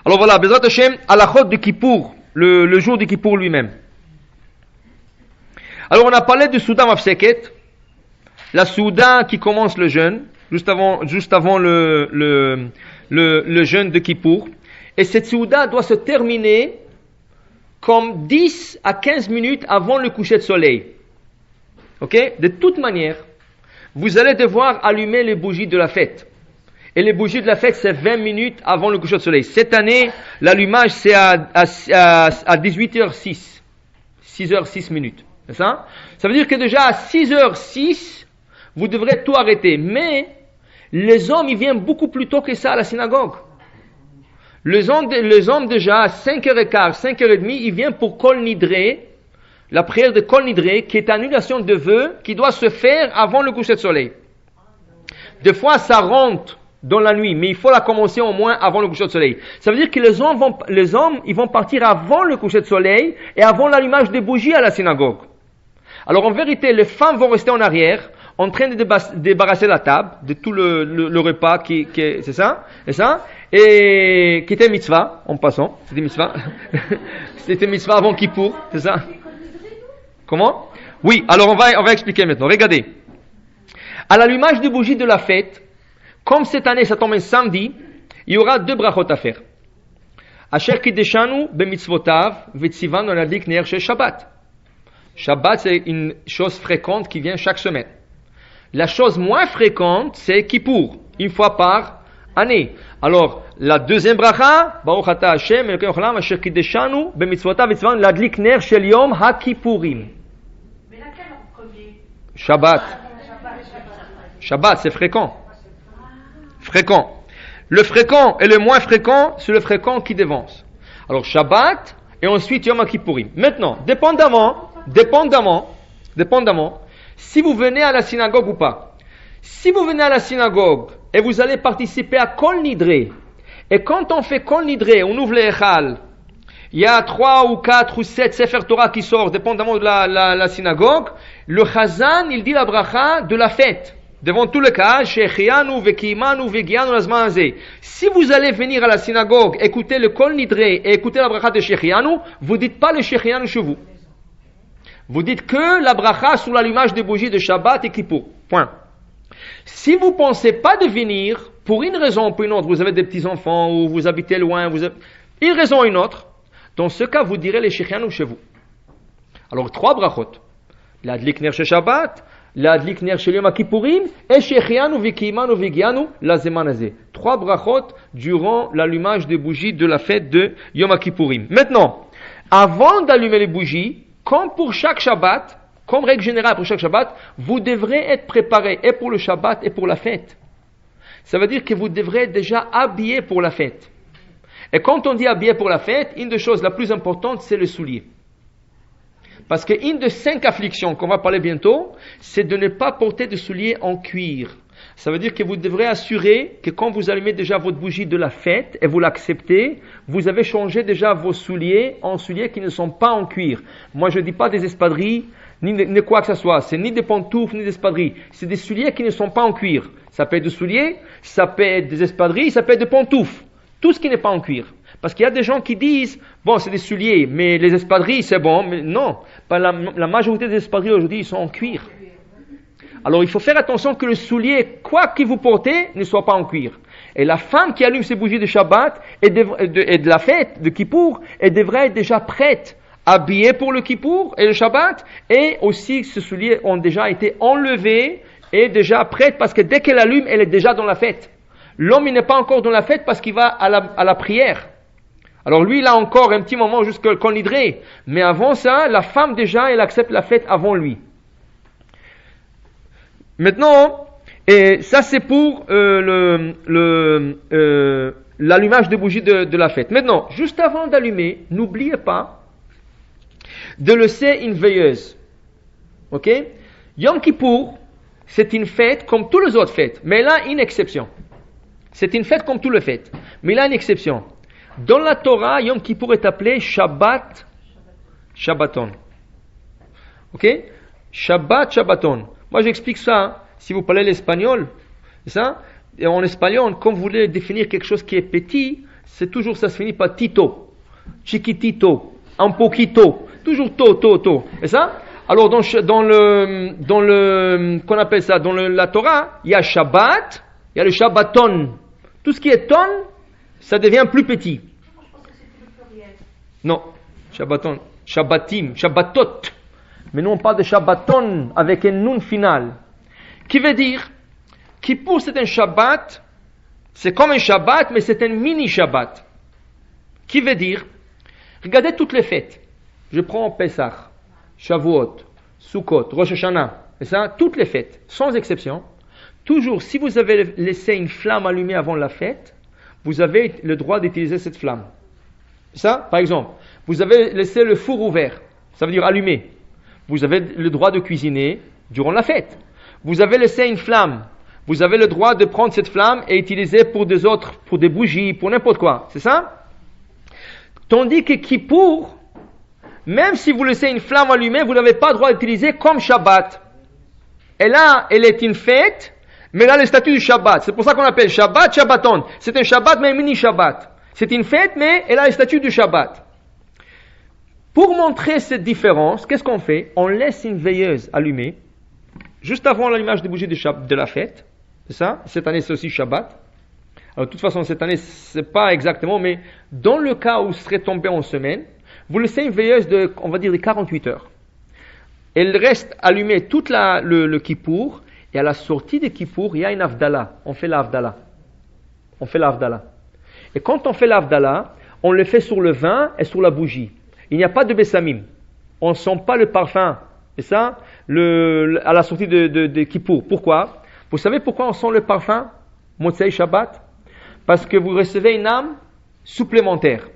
Alors voilà, Bezrat Hashem, halachot de Kippour, le jour de Kippour lui-même. Alors on a parlé de Souda Mafseket, la Souda qui commence le jeûne, juste avant le jeûne de Kippour. Et cette Souda doit se terminer comme 10 à 15 minutes avant le coucher de soleil. Ok? De toute manière, vous allez devoir allumer les bougies de la fête. Et les bougies de la fête, c'est 20 minutes avant le coucher de soleil. Cette année, l'allumage, c'est à 18h06. 6h06 minutes. C'est ça? Ça veut dire que déjà à 6h06, vous devrez tout arrêter. Mais les hommes, ils viennent beaucoup plus tôt que ça à la synagogue. Les hommes déjà, à 5h15, 5h30, ils viennent pour Kol Nidré, la prière de Kol Nidré, qui est annulation de vœux, qui doit se faire avant le coucher de soleil. Des fois, ça rentre dans la nuit, mais il faut la commencer au moins avant le coucher de soleil. Ça veut dire que les hommes, ils vont partir avant le coucher de soleil et avant l'allumage des bougies à la synagogue. Alors en vérité, les femmes vont rester en arrière, en train de débarrasser la table de tout le repas c'est ça, et qui était mitzvah, en passant, c'était mitzvah, c'était mitzvah avant Kippour, c'est ça? Comment? Oui, alors on va expliquer maintenant. Regardez. À l'allumage des bougies de la fête, comme cette année ça tombe un samedi, il y aura 2 brachot à faire. Asher kideshanu b'mitzvotav v'tzivanu l'adlik ner shel Shabbat. Shabbat, c'est une chose fréquente qui vient chaque semaine. La chose moins fréquente, c'est Kippour, une fois par année. Alors, la deuxième bracha, Baruch Ata Hashem, Elokeinu Olam, Asher Kideshanu, B'mitzvotav v'tzivanu l'adlik ner shel Yom HaKippurim. Mais laquelle en premier? Shabbat. Shabbat, c'est fréquent. Fréquent. Le fréquent et le moins fréquent, c'est le fréquent qui dévance. Alors, Shabbat, et ensuite Yom HaKippurim. Maintenant, dépendamment, si vous venez à la synagogue ou pas. Si vous venez à la synagogue et vous allez participer à Kol Nidré, et quand on fait Kol Nidré, on ouvre les Echal, il y a 3 ou 4 ou 7 Sefer Torah qui sortent, dépendamment de la synagogue, le Chazan, il dit la bracha de la fête. Devant tout le cas, Shechianu, Vekimanu, Vegianu, Lazman Azeh. Si vous allez venir à la synagogue, écouter le Kol Nidré et écouter la bracha de Shechianu, vous dites pas le Shechianu chez vous. Vous dites que la bracha sur l'allumage des bougies de Shabbat et Kippour. Point. Si vous pensez pas de venir, pour une raison ou pour une autre, vous avez des petits-enfants ou vous habitez loin, une raison ou une autre, dans ce cas, vous direz les Shechianu chez vous. Alors, 3 brachot. L'adlik ner shel Shabbat, l'adlik ner shel Yom HaKippurim, et Shechianu v'kimanu v'gianu lazeman hazeh. 3 brachot durant l'allumage des bougies de la fête de Yom HaKippurim. Maintenant, avant d'allumer les bougies, comme pour chaque Shabbat, comme règle générale pour chaque Shabbat, vous devrez être préparé et pour le Shabbat et pour la fête. Ça veut dire que vous devrez être déjà habillé pour la fête. Et quand on dit habillé pour la fête, une des choses la plus importante, c'est le soulier. Parce qu'une de 5 afflictions qu'on va parler bientôt, c'est de ne pas porter de souliers en cuir. Ça veut dire que vous devrez assurer que quand vous allumez déjà votre bougie de la fête et vous l'acceptez, vous avez changé déjà vos souliers en souliers qui ne sont pas en cuir. Moi, je ne dis pas des espadrilles, ni quoi que ce soit. C'est ni des pantoufles, ni des espadrilles. C'est des souliers qui ne sont pas en cuir. Ça peut être des souliers, ça peut être des espadrilles, ça peut être des pantoufles. Tout ce qui n'est pas en cuir. Parce qu'il y a des gens qui disent, bon, c'est des souliers, mais les espadrilles, c'est bon. Mais non, la majorité des espadrilles aujourd'hui, ils sont en cuir. Alors il faut faire attention que le soulier, quoi que vous portez, ne soit pas en cuir. Et la femme qui allume ses bougies de Shabbat et de la fête de Kippour, elle devrait être déjà prête, habillée pour le Kippour et le Shabbat, et aussi ces souliers ont déjà été enlevés et déjà prêtes parce que dès qu'elle allume, elle est déjà dans la fête. L'homme, il n'est pas encore dans la fête parce qu'il va à la prière. Alors lui, il a encore un petit moment jusqu'à Kol Nidré. Mais avant ça, la femme déjà, elle accepte la fête avant lui. Maintenant, et ça c'est pour l'allumage de bougies de la fête. Maintenant, juste avant d'allumer, n'oubliez pas de laisser une veilleuse. Ok? Yom Kippour, c'est une fête comme toutes les autres fêtes, mais elle a une exception. C'est une fête comme toutes les fêtes, mais il a une exception. Dans la Torah, Yom Kippour est appelé Shabbat Shabbaton. Ok? Shabbat Shabbaton. Moi, j'explique ça. Si vous parlez l'espagnol, ça, et en espagnol, quand vous voulez définir quelque chose qui est petit, c'est toujours, ça se finit par Tito, Chiquitito, un poquito, toujours to. Et ça? Alors qu'on appelle ça, la Torah, il y a Shabbat, il y a le Shabbaton. Tout ce qui est ton, ça devient plus petit. Moi, je pense que c'était le pluriel. Non, Shabbaton, Shabbatim, Shabbatot. Mais nous on parle de Shabbaton avec un nun final. Qui veut dire, Kippour c'est un Shabbat, c'est comme un Shabbat, mais c'est un mini Shabbat. Qui veut dire, regardez toutes les fêtes. Je prends Pesach, Shavuot, Sukkot, Rosh Hashanah, et ça, toutes les fêtes, sans exception. Toujours, si vous avez laissé une flamme allumée avant la fête, vous avez le droit d'utiliser cette flamme. Ça, par exemple, vous avez laissé le four ouvert, ça veut dire allumé. Vous avez le droit de cuisiner durant la fête. Vous avez laissé une flamme, vous avez le droit de prendre cette flamme et utiliser pour des autres, pour des bougies, pour n'importe quoi. C'est ça? Tandis que Kippour, même si vous laissez une flamme allumée, vous n'avez pas le droit d'utiliser comme Shabbat. Et là, elle est une fête, mais elle a le statut du Shabbat. C'est pour ça qu'on appelle Shabbat, Shabbaton. C'est un Shabbat, mais un mini Shabbat. C'est une fête, mais elle a le statut du Shabbat. Pour montrer cette différence, qu'est-ce qu'on fait? On laisse une veilleuse allumée, juste avant l'allumage des bougies de la fête. C'est ça? Cette année, c'est aussi Shabbat. Alors, de toute façon, cette année, c'est pas exactement, mais dans le cas où ce serait tombé en semaine, vous laissez une veilleuse de, on va dire, de 48 heures. Elle reste allumée toute le Kippour, et à la sortie de Kippour, il y a une Havdalah. On fait l'Havdalah. Et quand on fait l'Havdalah, on le fait sur le vin et sur la bougie. Il n'y a pas de bessamim. On ne sent pas le parfum. Et ça, à la sortie de Kippour. Pourquoi? Vous savez pourquoi on sent le parfum? Motzei Shabbat? Parce que vous recevez une âme supplémentaire.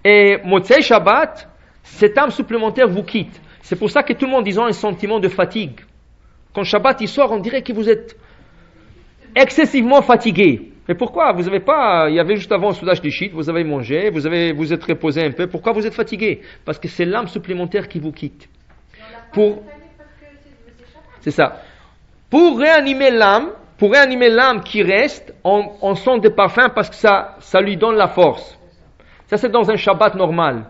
Et Motzei Shabbat, cette âme supplémentaire vous quitte. C'est pour ça que tout le monde a un sentiment de fatigue. Quand Shabbat il sort, on dirait que vous êtes excessivement fatigué. Mais pourquoi? Vous avez pas, il y avait juste avant le soudage des shit, vous avez mangé, vous êtes reposé un peu. Pourquoi vous êtes fatigué? Parce que c'est l'âme supplémentaire qui vous quitte. C'est ça. Pour réanimer l'âme qui reste, on sent des parfums parce que ça lui donne la force. Ça c'est dans un Shabbat normal.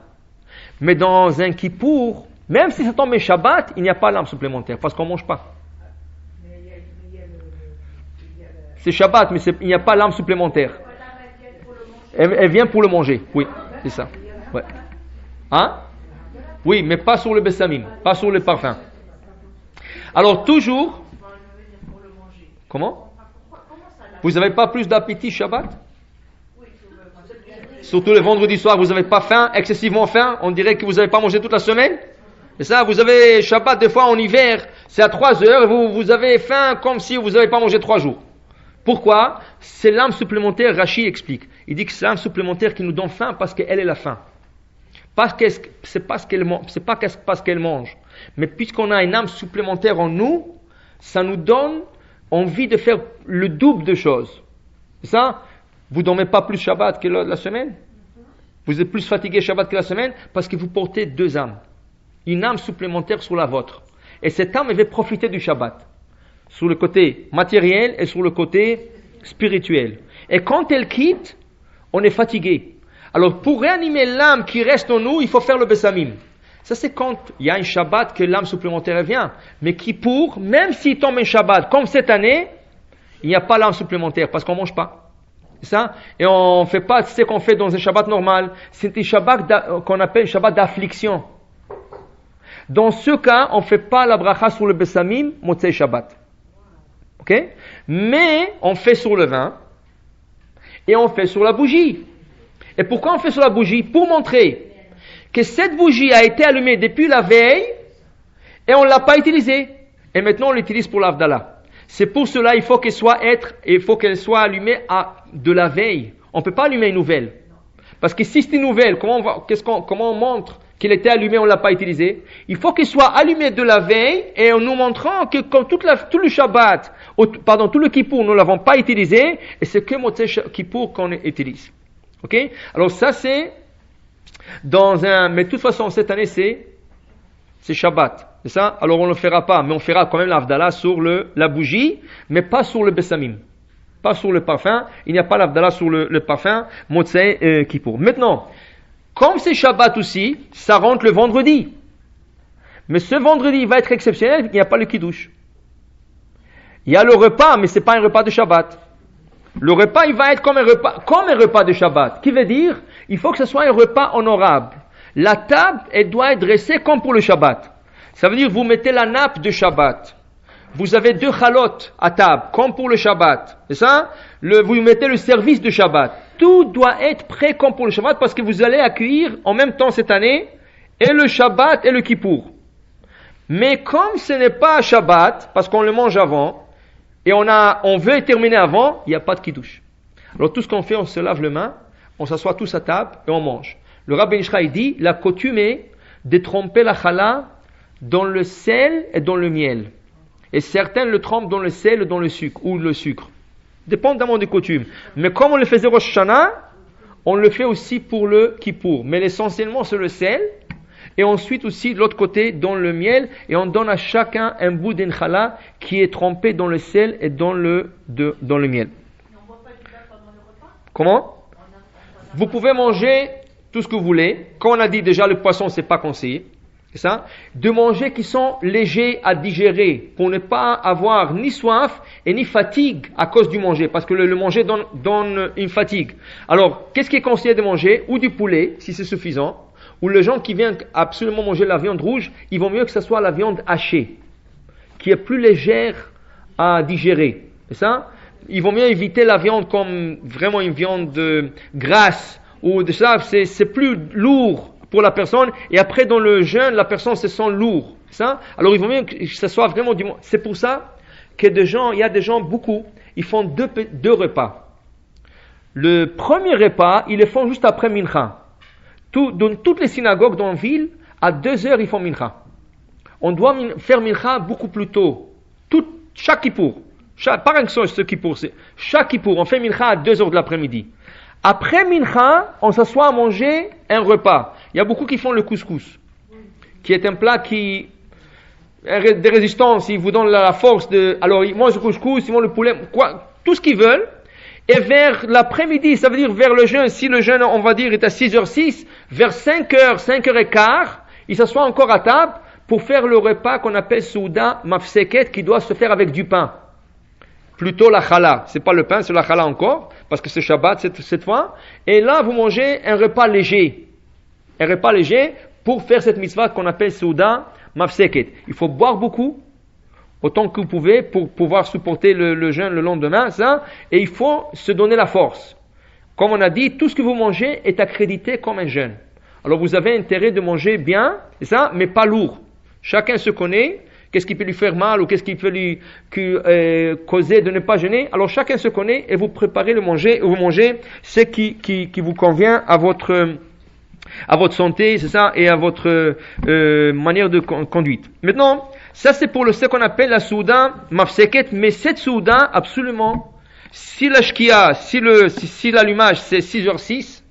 Mais dans un Kippour, même si ça tombe un Shabbat, il n'y a pas l'âme supplémentaire parce qu'on ne mange pas. C'est Shabbat, mais il n'y a pas l'âme supplémentaire. Elle vient pour le manger, oui, c'est ça. Ouais. Hein? Oui, mais pas sur le bessamim, pas sur le parfum. Alors toujours... Comment? Vous n'avez pas plus d'appétit Shabbat? Surtout le vendredi soir, vous n'avez pas faim, excessivement faim, on dirait que vous n'avez pas mangé toute la semaine. Et ça, vous avez Shabbat des fois en hiver, c'est à 3 heures, vous avez faim comme si vous n'avez pas mangé 3 jours. Pourquoi? C'est l'âme supplémentaire, Rashi explique. Il dit que c'est l'âme supplémentaire qui nous donne faim parce qu'elle est la faim. C'est pas parce qu'elle mange. Mais puisqu'on a une âme supplémentaire en nous, ça nous donne envie de faire le double de choses. C'est ça? Vous ne dormez pas plus Shabbat que la semaine? Vous êtes plus fatigué Shabbat que la semaine parce que vous portez 2 âmes. Une âme supplémentaire sur la vôtre. Et cette âme, elle va profiter du Shabbat. Sur le côté matériel et sur le côté spirituel. Et quand elle quitte, on est fatigué. Alors pour réanimer l'âme qui reste en nous, il faut faire le bessamim. Ça c'est quand il y a un Shabbat que l'âme supplémentaire vient. Mais Kippour, même s'il tombe un Shabbat, comme cette année, il n'y a pas l'âme supplémentaire parce qu'on ne mange pas. C'est ça? Et on ne fait pas ce qu'on fait dans un Shabbat normal. C'est un Shabbat qu'on appelle un Shabbat d'affliction. Dans ce cas, on ne fait pas la bracha sur le bessamim, Motzei Shabbat. Ok? Mais on fait sur le vin et on fait sur la bougie. Et pourquoi on fait sur la bougie? Pour montrer que cette bougie a été allumée depuis la veille et on ne l'a pas utilisée. Et maintenant on l'utilise pour l'Havdalah. C'est pour cela il faut qu'elle soit allumée de la veille. On ne peut pas allumer une nouvelle. Parce que si c'est une nouvelle, comment on montre qu'elle était allumée, on ne l'a pas utilisée? Il faut qu'elle soit allumée de la veille et en nous montrant que comme tout le Shabbat, tout le Kippour, nous ne l'avons pas utilisé et c'est que Motzei Kippour qu'on utilise. Ok? Alors ça c'est mais de toute façon cette année c'est Shabbat. C'est ça? Alors on ne le fera pas, mais on fera quand même l'Havdalah sur la bougie, mais pas sur le bessamim. pas sur le parfum. Il n'y a pas l'Avdallah sur le parfum, Motsei Kippour. Maintenant, comme c'est Shabbat aussi, ça rentre le vendredi. Mais ce vendredi va être exceptionnel, il n'y a pas le Kiddush. Il y a le repas, mais ce n'est pas un repas de Shabbat. Le repas, il va être comme un repas de Shabbat. Qui veut dire, il faut que ce soit un repas honorable. La table, elle doit être dressée comme pour le Shabbat. Ça veut dire, vous mettez la nappe de Shabbat. Vous avez 2 chalotes à table, comme pour le Shabbat. C'est ça? Vous mettez le service de Shabbat. Tout doit être prêt comme pour le Shabbat, parce que vous allez accueillir en même temps cette année, et le Shabbat et le Kippour. Mais comme ce n'est pas Shabbat, parce qu'on le mange avant, et on veut terminer avant, il n'y a pas de Kiddush. Alors tout ce qu'on fait, on se lave les mains, on s'assoit tous à table et on mange. Le Rabbi Ishraï dit, la coutume est de tremper la challah dans le sel et dans le miel. Et certains le trempent dans le sel et dans le sucre, ou le sucre. Dépendamment des coutumes. Mais comme on le faisait Rosh Hashanah, on le fait aussi pour le Kippour. Mais essentiellement c'est le sel. Et ensuite aussi de l'autre côté dans le miel, et on donne à chacun un bout d'une challah qui est trempé dans le sel et dans le miel. Comment? Vous pouvez manger tout ce que vous voulez. Comme on a dit déjà, le poisson c'est pas conseillé. C'est ça? De manger qui sont légers à digérer pour ne pas avoir ni soif et ni fatigue à cause du manger, parce que le manger donne une fatigue. Alors, qu'est-ce qui est conseillé de manger? Ou du poulet, si c'est suffisant. Ou les gens qui viennent absolument manger la viande rouge, il vaut mieux que ce soit la viande hachée, qui est plus légère à digérer. C'est ça? Il vaut mieux éviter la viande comme vraiment une viande grasse, ou de ça, c'est plus lourd pour la personne, et après dans le jeûne, la personne se sent lourd. C'est ça? Alors il vaut mieux que ce soit vraiment du... C'est pour ça que il y a des gens, beaucoup, ils font deux repas. Le premier repas, ils le font juste après Mincha. Dans toutes les synagogues dans la ville, à 2 heures, ils font mincha. On doit faire mincha beaucoup plus tôt. Chaque Kippour. Pas un seul ce Kippour. Chaque Kippour, on fait mincha à 2 heures de l'après-midi. Après mincha, on s'assoit à manger un repas. Il y a beaucoup qui font le couscous, qui est un plat qui des résistances. Ils vous donnent la force de... Alors, ils mangent le couscous, ils mangent le poulet, tout ce qu'ils veulent. Et vers l'après-midi, ça veut dire vers le jeûne, si le jeûne, on va dire, est à 6h06, vers 5h, 5h15, il s'assoit encore à table pour faire le repas qu'on appelle Souda Mafseket, qui doit se faire avec du pain. Plutôt la challah. C'est pas le pain, c'est la challah encore, parce que c'est Shabbat cette fois. Et là, vous mangez un repas léger. Un repas léger pour faire cette mitzvah qu'on appelle Souda Mafseket. Il faut boire beaucoup, autant que vous pouvez, pour pouvoir supporter le jeûne le lendemain, ça, et il faut se donner la force. Comme on a dit, tout ce que vous mangez est accrédité comme un jeûne. Alors vous avez intérêt de manger bien, c'est ça, mais pas lourd. Chacun se connaît, qu'est-ce qui peut lui faire mal, ou qu'est-ce qui peut lui causer de ne pas jeûner. Alors chacun se connaît, et vous préparez le manger, ou vous mangez ce qui vous convient à votre santé, c'est ça, et à votre manière de conduite. Maintenant, ça c'est pour ce qu'on appelle la souda mafseket, mais cette souda, absolument, si la shkia, si l'allumage c'est 6h06,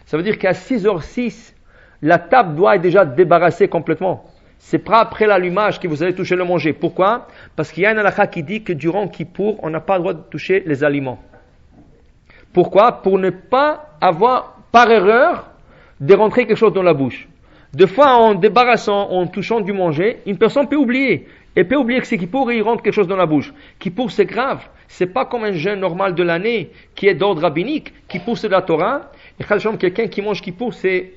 ça veut dire qu'à 6h06, la table doit être déjà débarrassée complètement. C'est pas après l'allumage que vous allez toucher le manger. Pourquoi? Parce qu'il y a une halakha qui dit que durant Kippour, on n'a pas le droit de toucher les aliments. Pourquoi? Pour ne pas avoir, par erreur, de rentrer quelque chose dans la bouche. Des fois, en débarrassant, en touchant du manger, une personne peut oublier. Elle peut oublier que c'est Kippour et il rentre quelque chose dans la bouche. Kippour, c'est grave. C'est pas comme un jeûne normal de l'année qui est d'ordre rabbinique. Kippour, c'est de la Torah. Et quelqu'un qui mange Kippour, c'est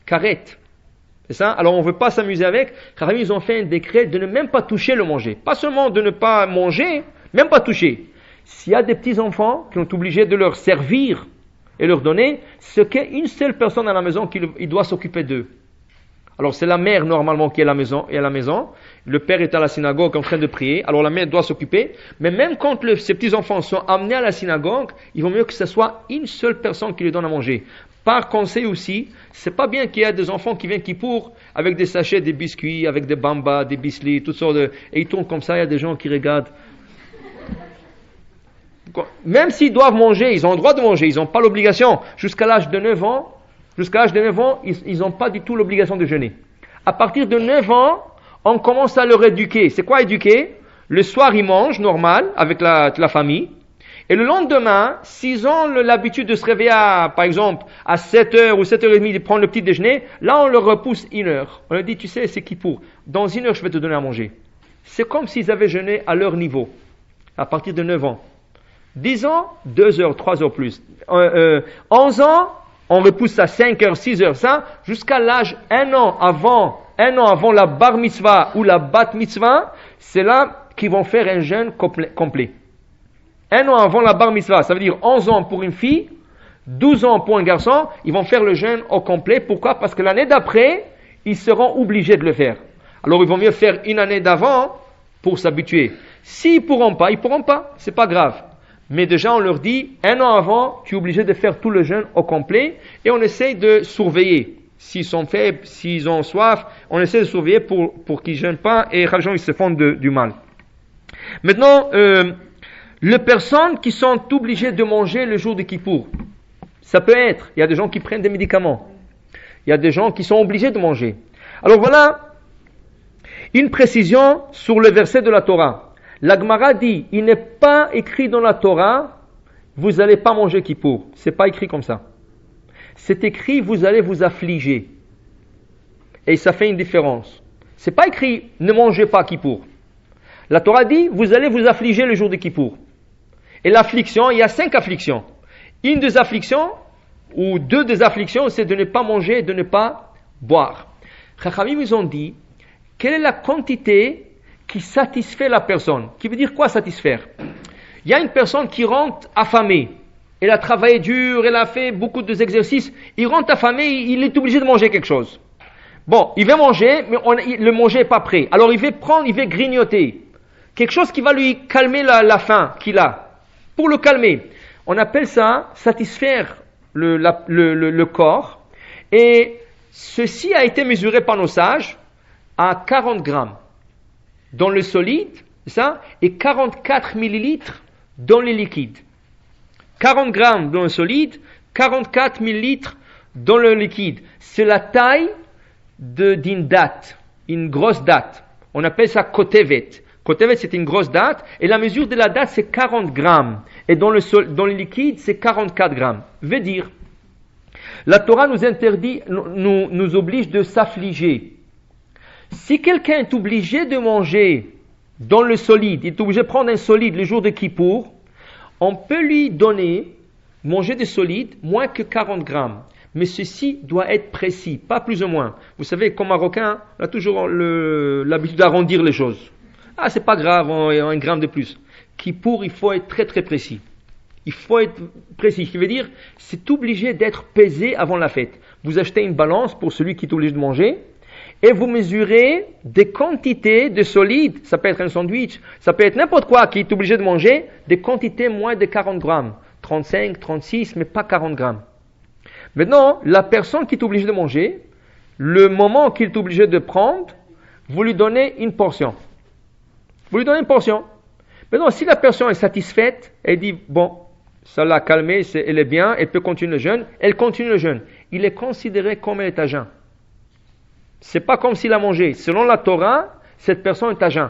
karet. C'est ça? Alors, on veut pas s'amuser avec. Car ils ont fait un décret de ne même pas toucher le manger. Pas seulement de ne pas manger, même pas toucher. S'il y a des petits-enfants qui sont obligés de leur servir et leur donner, ce qu'est une seule personne à la maison qui doit s'occuper d'eux. Alors c'est la mère normalement qui est à la maison, le père est à la synagogue en train de prier, alors la mère doit s'occuper, mais même quand ces petits-enfants sont amenés à la synagogue, il vaut mieux que ce soit une seule personne qui les donne à manger. Par conseil aussi, c'est pas bien qu'il y ait des enfants qui viennent Kippour avec des sachets, des biscuits, avec des bambas, des bislis, toutes sortes de... Et ils tournent comme ça, il y a des gens qui regardent. Même s'ils doivent manger, ils ont le droit de manger, ils n'ont pas l'obligation. Jusqu'à l'âge de 9 ans, ils n'ont pas du tout l'obligation de jeûner. À partir de 9 ans, on commence à leur éduquer. C'est quoi éduquer? Le soir, ils mangent normal avec la famille. Et le lendemain, s'ils ont l'habitude de se réveiller, par exemple, à 7h ou 7h30 de prendre le petit déjeuner, là on leur repousse 1 heure. On leur dit, tu sais, c'est Kippour. Dans 1 heure, je vais te donner à manger. C'est comme s'ils avaient jeûné à leur niveau, à partir de 9 ans. 10 ans, 2 heures, 3 heures plus. 11 ans, on repousse à 5 heures, 6 heures, ça, jusqu'à l'âge 1 an avant la bar mitzvah ou la bat mitzvah, c'est là qu'ils vont faire un jeûne complet. 1 an avant la bar mitzvah, ça veut dire 11 ans pour une fille, 12 ans pour un garçon, ils vont faire le jeûne au complet. Pourquoi? Parce que l'année d'après, ils seront obligés de le faire. Alors il vaut mieux faire une année d'avant pour s'habituer. S'ils pourront pas, c'est pas grave. Mais déjà on leur dit, 1 an avant, tu es obligé de faire tout le jeûne au complet, et on essaye de surveiller. S'ils sont faibles, s'ils ont soif, on essaie de surveiller pour qu'ils ne jeûnent pas et ils se font du mal. Maintenant, les personnes qui sont obligées de manger le jour de Kippour, ça peut être, il y a des gens qui prennent des médicaments, il y a des gens qui sont obligés de manger. Alors voilà une précision sur le verset de la Torah. La Gemara dit, il n'est pas écrit dans la Torah, vous n'allez pas manger Kippour. C'est pas écrit comme ça. C'est écrit, vous allez vous affliger. Et ça fait une différence. C'est pas écrit, ne mangez pas Kippour. La Torah dit, vous allez vous affliger le jour de Kippour. Et l'affliction, il y a 5 afflictions. Une des afflictions, ou 2 des afflictions, c'est de ne pas manger et de ne pas boire. Chachamim, ils ont dit, quelle est la quantité qui satisfait la personne? Qui veut dire quoi satisfaire? Il y a une personne qui rentre affamée. Elle a travaillé dur, elle a fait beaucoup d'exercices. Il rentre affamé, il est obligé de manger quelque chose. Bon, il veut manger, mais le manger n'est pas prêt. Alors il veut grignoter. Quelque chose qui va lui calmer la faim qu'il a. Pour le calmer. On appelle ça satisfaire le corps. Et ceci a été mesuré par nos sages à 40 grammes dans le solide, ça, et 44 millilitres dans les liquides. 40 grammes dans le solide, 44 millilitres dans le liquide. C'est la taille d'une date, une grosse date. On appelle ça kotevet. Kotevet, c'est une grosse date, et la mesure de la date, c'est 40 grammes. Et dans le liquide, c'est 44 grammes. Veut dire, la Torah nous interdit, nous oblige de s'affliger. Si quelqu'un est obligé de manger dans le solide, il est obligé de prendre un solide le jour de Kippour, on peut lui donner, manger des solides, moins que 40 grammes. Mais ceci doit être précis, pas plus ou moins. Vous savez, comme Marocain, on a toujours l'habitude d'arrondir les choses. Ah, c'est pas grave, un gramme de plus. Kippour, il faut être très très précis. Il faut être précis. Ce qui veut dire, c'est obligé d'être pesé avant la fête. Vous achetez une balance pour celui qui est obligé de manger, et vous mesurez des quantités de solides, ça peut être un sandwich, ça peut être n'importe quoi qui est obligé de manger, des quantités moins de 40 grammes, 35, 36, mais pas 40 grammes. Maintenant, la personne qui est obligée de manger, le moment qu'il est obligé de prendre, vous lui donnez une portion. Vous lui donnez une portion. Maintenant, si la personne est satisfaite, elle dit, bon, ça l'a calmée, elle est bien, elle peut continuer le jeûne, elle continue le jeûne. Il est considéré comme elle est à jeun. C'est pas comme s'il a mangé. Selon la Torah, cette personne est à jeun.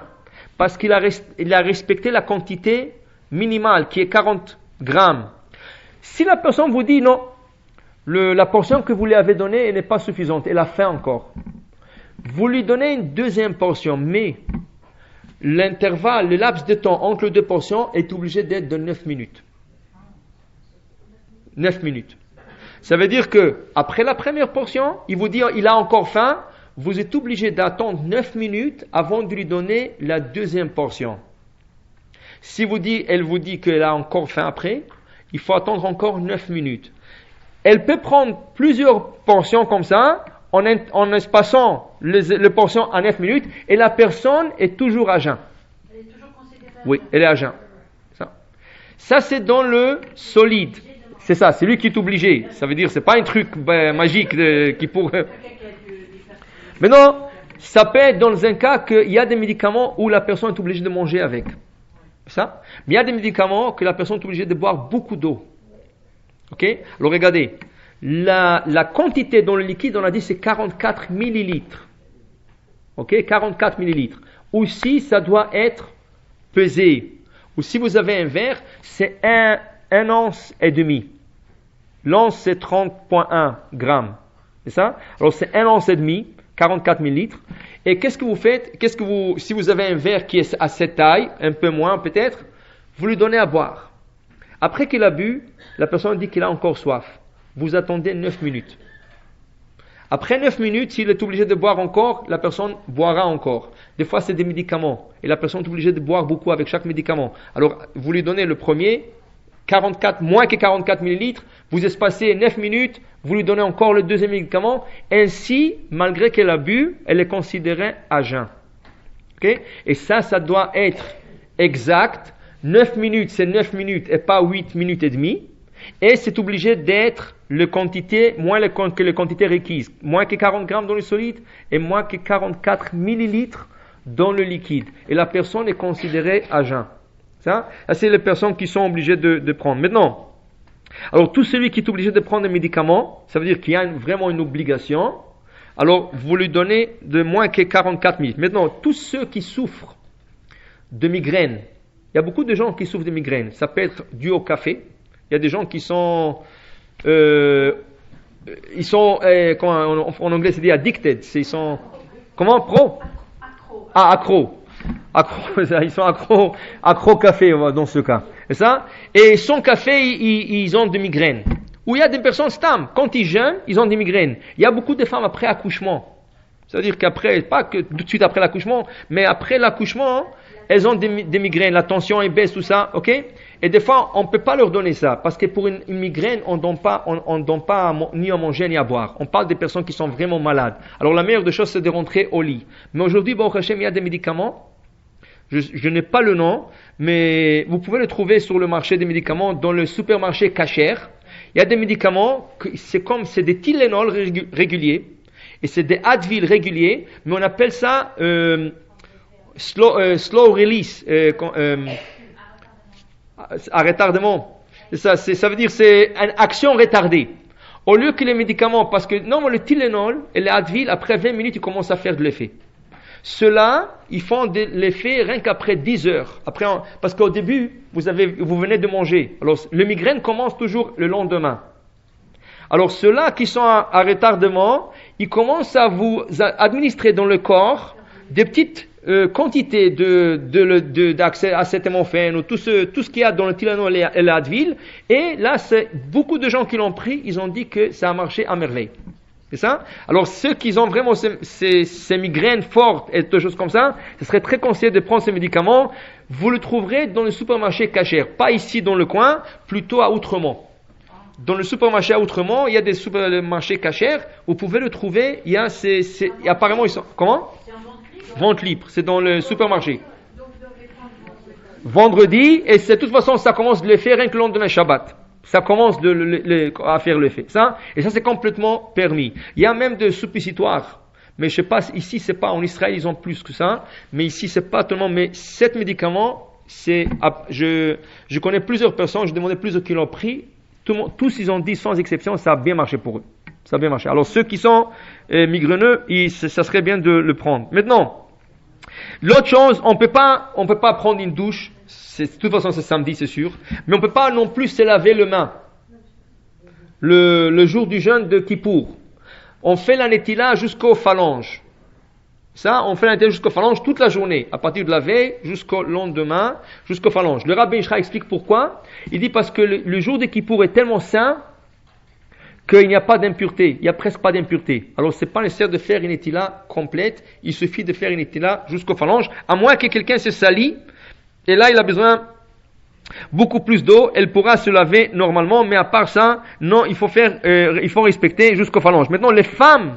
Parce qu'il a respecté la quantité minimale, qui est 40 grammes. Si la personne vous dit non, la portion que vous lui avez donnée, elle n'est pas suffisante, elle a faim encore. Vous lui donnez une deuxième portion, mais l'intervalle, le laps de temps entre les 2 portions est obligé d'être de 9 minutes. 9 minutes. Ça veut dire que, après la première portion, il vous dit, il a encore faim, vous êtes obligé d'attendre 9 minutes avant de lui donner la deuxième portion. Si elle vous dit qu'elle a encore faim après, il faut attendre encore 9 minutes. Elle peut prendre plusieurs portions comme ça, en espaçant les portions à 9 minutes, et la personne est toujours à jeun. Elle est toujours considérée. Oui, elle est à jeun. Ça c'est dans le solide. C'est ça, c'est lui qui est obligé. Ça veut dire, c'est pas un truc magique qui pourrait... Maintenant, ça peut être dans un cas qu'il y a des médicaments où la personne est obligée de manger avec. Ça. Mais il y a des médicaments que la personne est obligée de boire beaucoup d'eau. Ok? Alors regardez, la quantité dans le liquide, on a dit c'est 44 millilitres. Ok? 44 millilitres. Aussi, ça doit être pesé. Ou si vous avez un verre, c'est un once et demi. L'once, c'est 30,1 grammes. C'est ça? Alors, c'est 1 once et demi, 44 millilitres. Et qu'est-ce que vous faites? Si vous avez un verre qui est à cette taille, un peu moins peut-être, vous lui donnez à boire. Après qu'il a bu, la personne dit qu'il a encore soif. Vous attendez 9 minutes. Après 9 minutes, s'il est obligé de boire encore, la personne boira encore. Des fois, c'est des médicaments. Et la personne est obligée de boire beaucoup avec chaque médicament. Alors, vous lui donnez le premier, moins que 44 millilitres, vous espacez 9 minutes, vous lui donnez encore le deuxième médicament. Ainsi, malgré qu'elle a bu, elle est considérée à jeun. Okay? Et ça doit être exact. 9 minutes, c'est 9 minutes et pas 8 minutes et demie. Et c'est obligé d'être la quantité, moins que les quantités requises. Moins que 40 grammes dans le solide et moins que 44 millilitres dans le liquide. Et la personne est considérée à jeun. Ça, c'est les personnes qui sont obligées de prendre. Maintenant, alors tout celui qui est obligé de prendre des médicaments, ça veut dire qu'il y a vraiment une obligation. Alors, vous lui donnez de moins que 44 millilitres. Maintenant, tous ceux qui souffrent de migraines, il y a beaucoup de gens qui souffrent de migraines. Ça peut être dû au café. Il y a des gens qui sont, comment en anglais c'est dit addicted. Ils sont, comment, Accro. Accro. Ils sont accro café dans ce cas. C'est ça? Et sans café, ils ont des migraines. Ou il y a des personnes stam, quand ils jeûnent, ils ont des migraines. Il y a beaucoup de femmes après accouchement. C'est-à-dire qu'après, pas que tout de suite après l'accouchement, mais après l'accouchement, elles ont des migraines, la tension est baisse, tout ça, ok? Et des fois, on ne peut pas leur donner ça, parce que pour une migraine, on ne donne pas ni à manger ni à boire. On parle des personnes qui sont vraiment malades. Alors la meilleure des choses, c'est de rentrer au lit. Mais aujourd'hui, Baruch Hashem, il y a des médicaments. Je n'ai pas le nom, mais vous pouvez le trouver sur le marché des médicaments, dans le supermarché Kasher. Il y a des médicaments, c'est des Tylenol réguliers, et c'est des Advil réguliers, mais on appelle ça slow release, à retardement. Ça veut dire c'est une action retardée. Au lieu que les médicaments, parce que non, le Tylenol et les Advil, après 20 minutes, ils commencent à faire de l'effet. Ceux-là, ils font de l'effet rien qu'après 10 heures. Parce qu'au début, vous venez de manger. Alors, le migraine commence toujours le lendemain. Alors, ceux-là qui sont à retardement, ils commencent à vous administrer dans le corps des petites quantités d'accès à acétaminophène ou tout ce qu'il y a dans le Tylenol et l'Advil. Et là, c'est beaucoup de gens qui l'ont pris, ils ont dit que ça a marché à merveille. C'est ça? Alors, ceux qui ont vraiment ces migraines fortes et des choses comme ça, ce serait très conseillé de prendre ces médicaments. Vous le trouverez dans le supermarché Kasher. Pas ici dans le coin, plutôt à Outremont. Dans le supermarché à Outremont, il y a des supermarchés Kasher. Vous pouvez le trouver. Apparemment, ils sont, comment? C'est en vente libre. Vente libre. C'est dans le supermarché. Vendredi, et de toute façon, ça commence de le faire rien que le lendemain Shabbat. Ça commence à faire l'effet. Et ça, c'est complètement permis. Il y a même des suppositoires. Mais je sais pas, ici, c'est pas, en Israël, ils ont plus que ça. Mais ici, c'est pas tellement, mais 7 médicaments, je connais plusieurs personnes, je demandais plusieurs qui l'ont pris. Tous, ils ont dit, sans exception, ça a bien marché pour eux. Ça a bien marché. Alors, ceux qui sont migraineux, ça serait bien de le prendre. Maintenant, l'autre chose, on peut pas prendre une douche. De toute façon, c'est samedi, c'est sûr. Mais on ne peut pas non plus se laver les mains. Le jour du jeûne de Kippour. On fait la netila jusqu'aux phalanges. Ça, on fait la netila jusqu'aux phalanges toute la journée. À partir de la veille jusqu'au lendemain, jusqu'aux phalanges. Le Rabbi Ishra explique pourquoi. Il dit parce que le jour de Kippour est tellement saint qu'il n'y a pas d'impureté. Il n'y a presque pas d'impureté. Alors, c'est pas nécessaire de faire une netila complète. Il suffit de faire une netila jusqu'aux phalanges. À moins que quelqu'un se salit. Et là, il a besoin beaucoup plus d'eau. Elle pourra se laver normalement, mais à part ça, non, il faut respecter jusqu'aux phalanges. Maintenant, les femmes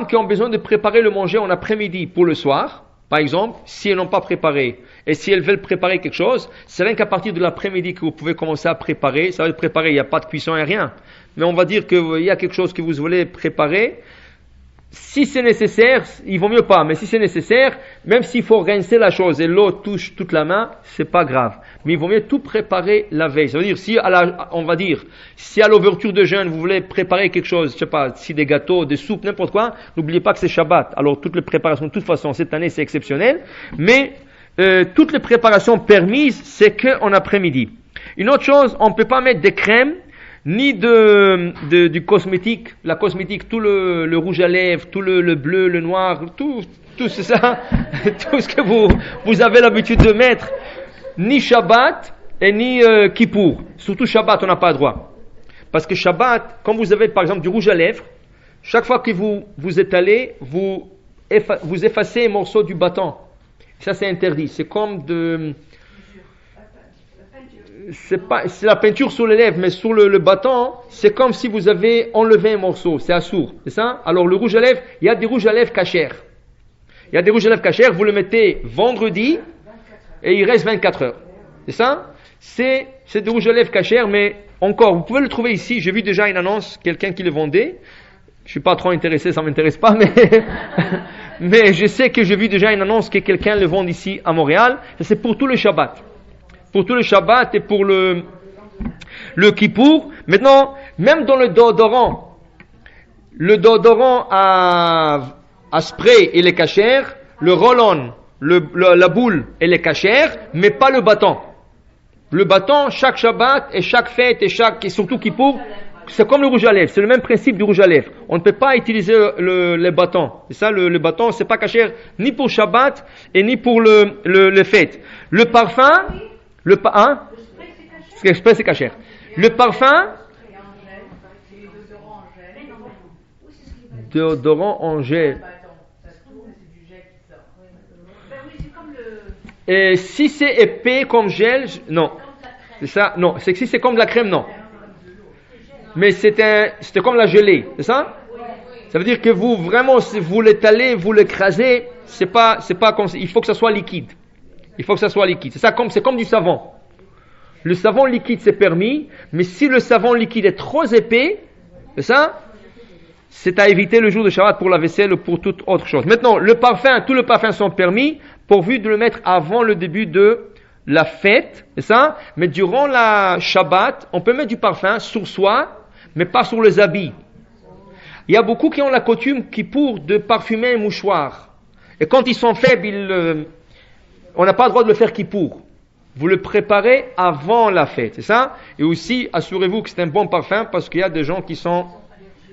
qui ont besoin de préparer le manger en après-midi pour le soir, par exemple, si elles n'ont pas préparé, et si elles veulent préparer quelque chose, c'est rien qu'à partir de l'après-midi que vous pouvez commencer à préparer. Ça va être préparé, il n'y a pas de cuisson et rien. Mais on va dire qu'il y a quelque chose que vous voulez préparer. Si c'est nécessaire, il vaut mieux pas, mais si c'est nécessaire, même s'il faut rincer la chose et l'eau touche toute la main, c'est pas grave. Mais il vaut mieux tout préparer la veille. Ça veut dire, si à l'ouverture de jeûne, vous voulez préparer quelque chose, je sais pas, si des gâteaux, des soupes, n'importe quoi, n'oubliez pas que c'est Shabbat. Alors, toutes les préparations, de toute façon, cette année, c'est exceptionnel, mais toutes les préparations permises, c'est qu'en après-midi. Une autre chose, on ne peut pas mettre des crèmes, ni du cosmétique, la cosmétique, tout le rouge à lèvres, tout le bleu, le noir, tout c'est ça, tout ce que vous avez l'habitude de mettre, ni Shabbat et ni Kippour. Surtout Shabbat, on n'a pas le droit. Parce que Shabbat, quand vous avez par exemple du rouge à lèvres, chaque fois que vous étalez, vous effacez un morceau du bâton. Ça c'est interdit. C'est comme c'est la peinture sur les lèvres, mais sur le bâton, c'est comme si vous avez enlevé un morceau. C'est assourd, c'est ça? Alors le rouge à lèvres, il y a des rouges à lèvres cachers. Il y a des rouges à lèvres cachers, vous le mettez vendredi et il reste 24 heures. C'est ça? C'est des rouges à lèvres cachers, mais encore, vous pouvez le trouver ici. J'ai vu déjà une annonce, quelqu'un qui le vendait. Je suis pas trop intéressé, ça m'intéresse pas, mais je sais que j'ai vu déjà une annonce que quelqu'un le vend ici à Montréal. Et c'est pour tout le Shabbat. Pour tout le Shabbat et pour le Kippour. Maintenant, même dans le déodorant à spray il est cachère, le roll-on, la boule elle est cachère, mais pas le bâton. Le bâton, chaque Shabbat et chaque fête et surtout Kippour, c'est comme le rouge à lèvres, c'est le même principe du rouge à lèvres. On ne peut pas utiliser le bâton. Et ça, le bâton, c'est pas cachère ni pour Shabbat et ni pour le fête. Le parfum, le spray c'est cachère. Le parfum, déodorant en gel. Et si c'est épais comme gel, non. C'est ça, non. C'est que si c'est comme de la crème, non. Mais c'était comme la gelée, c'est ça? Ça veut dire que si vous l'étalez, vous l'écrasez, c'est pas comme ça. Il faut que ça soit liquide. Il faut que ça soit liquide. C'est comme du savon. Le savon liquide c'est permis, mais si le savon liquide est trop épais, c'est ça? C'est à éviter le jour de Shabbat pour la vaisselle ou pour toute autre chose. Maintenant, tous les parfums sont permis, pourvu de le mettre avant le début de la fête, c'est ça? Mais durant la Shabbat, on peut mettre du parfum sur soi, mais pas sur les habits. Il y a beaucoup qui ont la coutume de parfumer un mouchoir. Et quand ils sont faibles, on n'a pas le droit de le faire Kippour. Vous le préparez avant la fête, c'est ça? Et aussi, assurez-vous que c'est un bon parfum, parce qu'il y a des gens qui sont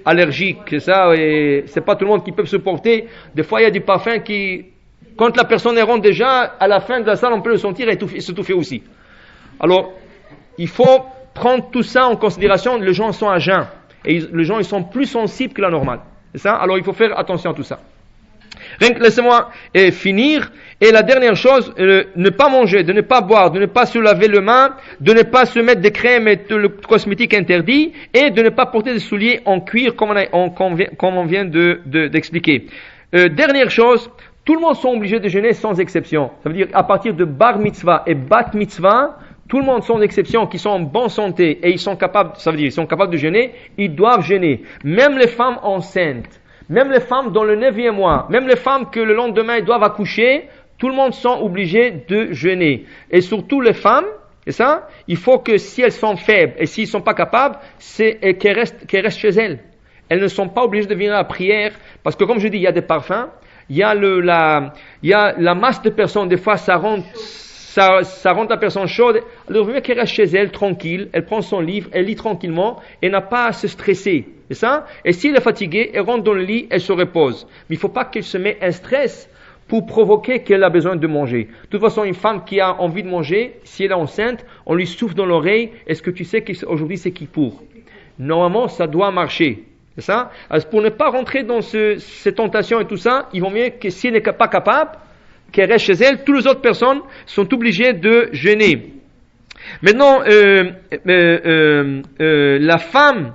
allergiques, c'est ça? Et c'est pas tout le monde qui peut supporter. Des fois, il y a du parfum qui, quand la personne est ronde déjà, à la fin de la salle, on peut le sentir et s'étouffer aussi. Alors, il faut prendre tout ça en considération. Les gens sont à jeun. Et les gens, ils sont plus sensibles que la normale. C'est ça? Alors, il faut faire attention à tout ça. Laissez-moi finir. Et la dernière chose, ne pas manger, de ne pas boire, de ne pas se laver les mains, de ne pas se mettre des crèmes et le cosmétique interdit, et de ne pas porter des souliers en cuir, comme on vient d'expliquer. Dernière chose, tout le monde sont obligés de jeûner sans exception. Ça veut dire à partir de bar mitzvah et bat mitzvah, tout le monde sans exception qui sont en bonne santé et ils sont capables de jeûner, ils doivent jeûner. Même les femmes enceintes, même les femmes dans le 9e mois, même les femmes que le lendemain ils doivent accoucher, tout le monde sont obligés de jeûner. Et surtout les femmes, et ça, il faut que si elles sont faibles et s'ils ne sont pas capables, qu'elles restent chez elles. Elles ne sont pas obligées de venir à la prière, parce que comme je dis, il y a des parfums, il y a la masse de personnes, des fois ça rend la personne chaude. Alors il vaut mieux qu'elle reste chez elle, tranquille, elle prend son livre, elle lit tranquillement, et n'a pas à se stresser. C'est ça? Et si elle est fatiguée, elle rentre dans le lit, elle se repose. Mais il ne faut pas qu'elle se mette un stress pour provoquer qu'elle a besoin de manger. De toute façon, une femme qui a envie de manger, si elle est enceinte, on lui souffle dans l'oreille, est-ce que tu sais qu'aujourd'hui c'est Kippour? Normalement, ça doit marcher. C'est ça? Alors, pour ne pas rentrer dans ces tentations et tout ça, il vaut mieux que si elle n'est pas capable, qu'elle reste chez elle. Toutes les autres personnes sont obligées de jeûner. Maintenant, la femme,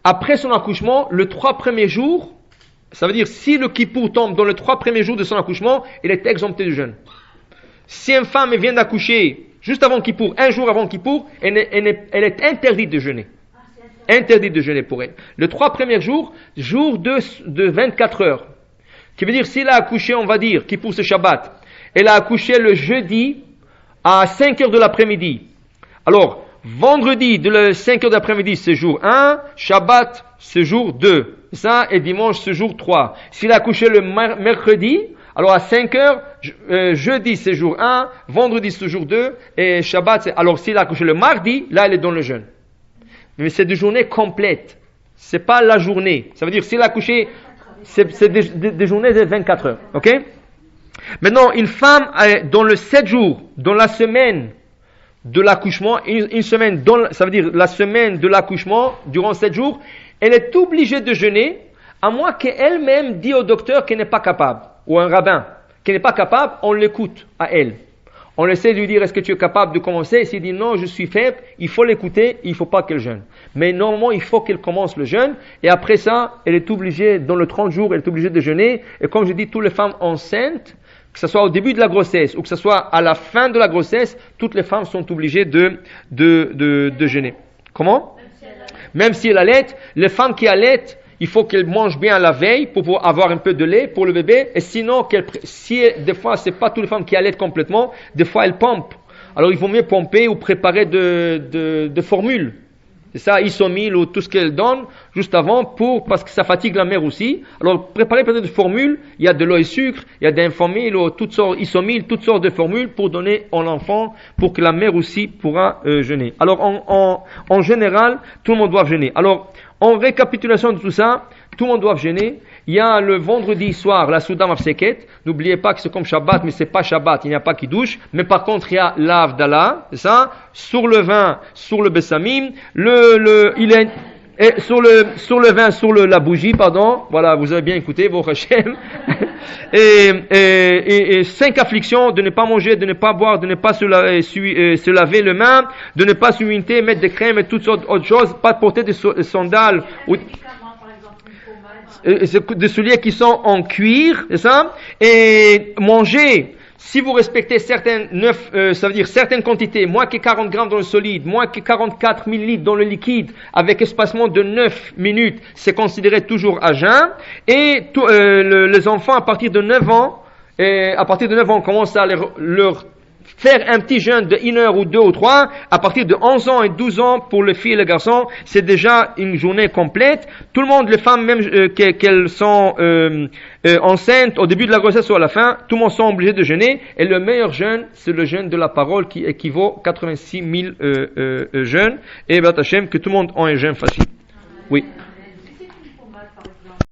après son accouchement, le 3 premiers jours, ça veut dire si le Kippour tombe dans les 3 premiers jours de son accouchement, elle est exemptée du jeûne. Si une femme vient d'accoucher juste avant Kippour, un jour avant Kippour, elle est interdite de jeûner. Interdite de jeûner pour elle. Le 3 premiers jours, jour de 24 heures. Qui veut dire, s'il a accouché, on va dire, Kippour c'est Shabbat, elle a accouché le jeudi à 5 heures de l'après-midi. Alors, vendredi de 5 heures de l'après-midi, c'est jour 1, Shabbat, c'est jour 2. Ça, et dimanche, c'est jour 3. S'il a accouché le mercredi, Alors à 5 heures, jeudi c'est jour 1, vendredi c'est jour 2, et Shabbat c'est... Alors s'il a accouché le mardi, là elle est dans le jeûne. Mais c'est des journées complètes. C'est pas la journée. Ça veut dire s'il a accouché, c'est des journées de 24 heures. Ok? Maintenant, une femme, dans le 7 jours, dans la semaine de l'accouchement, une semaine, ça veut dire la semaine de l'accouchement, durant 7 jours, elle est obligée de jeûner, à moins qu'elle-même dise au docteur qu'elle n'est pas capable, ou un rabbin, qu'elle n'est pas capable, on l'écoute à elle. On essaie de lui dire, est-ce que tu es capable de commencer? S'il dit non, je suis faible, il faut l'écouter, il ne faut pas qu'elle jeûne. Mais normalement, il faut qu'elle commence le jeûne, et après ça, elle est obligée, dans le 30 jours, elle est obligée de jeûner, et comme je dis, toutes les femmes enceintes, que ce soit au début de la grossesse, ou que ce soit à la fin de la grossesse, toutes les femmes sont obligées de jeûner. Comment? Même si elle allait, les femmes qui allaitent, il faut qu'elles mangent bien la veille pour pouvoir avoir un peu de lait pour le bébé. Et sinon, des fois, c'est pas toutes les femmes qui allaitent complètement. Des fois, elles pompent. Alors, il vaut mieux pomper ou préparer de formules. C'est ça, isomil ou tout ce qu'elles donnent juste avant parce que ça fatigue la mère aussi. Alors, préparer peut-être des formules. Il y a de l'eau et sucre, il y a d'infomil ou toutes sortes, isomil, toutes sortes de formules pour donner à l'enfant pour que la mère aussi pourra jeûner. Alors, en général, tout le monde doit jeûner. Alors, en récapitulation de tout ça, tout le monde doit jeûner. Il y a le vendredi soir, la Souda Mafseket. N'oubliez pas que c'est comme Shabbat, mais c'est pas Shabbat, il n'y a pas qui douche. Mais par contre, il y a l'Avdallah, c'est ça, sur le vin, sur le Bessamim, sur le vin, sur la bougie, pardon. Voilà, vous avez bien écouté, vos Hachem. Et 5 afflictions, de ne pas manger, de ne pas boire, de ne pas se laver les mains, de ne pas s'humiliter, mettre des crèmes et toutes sortes d'autres choses, pas porter des sandales ou des souliers qui sont en cuir, c'est ça, et manger. Si vous respectez ça veut dire certaines quantités, moins que 40 grammes dans le solide, moins que 44 millilitres dans le liquide, avec espacement de 9 minutes, c'est considéré toujours à jeun. Et les enfants à partir de 9 ans, on commence à leur faire un petit jeûne de 1 heure ou 2 ou 3, à partir de 11 ans et 12 ans pour les filles et les garçons, c'est déjà une journée complète. Tout le monde, les femmes même qu'elles sont enceintes au début de la grossesse ou à la fin, tout le monde sont obligés de jeûner. Et le meilleur jeûne, c'est le jeûne de la parole qui équivaut à 86 000 jeûnes. Et Bat Hashem, que tout le monde ait un jeûne facile. Oui.